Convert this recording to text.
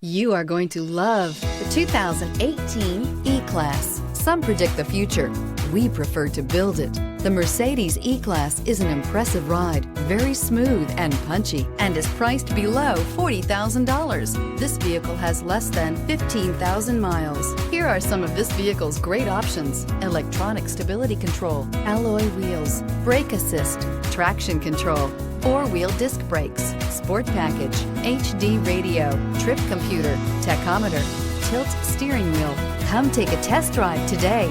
You are going to love the 2018 E-Class. Some predict the future. We prefer to build it. The Mercedes E-Class is an impressive ride, very smooth and punchy, and is priced below $40,000. This vehicle has less than 15,000 miles. Here are some of this vehicle's great options: electronic stability control, alloy wheels, brake assist, traction control, four-wheel disc brakes, sport package, HD radio, trip computer, tachometer, tilt steering wheel. Come take a test drive today.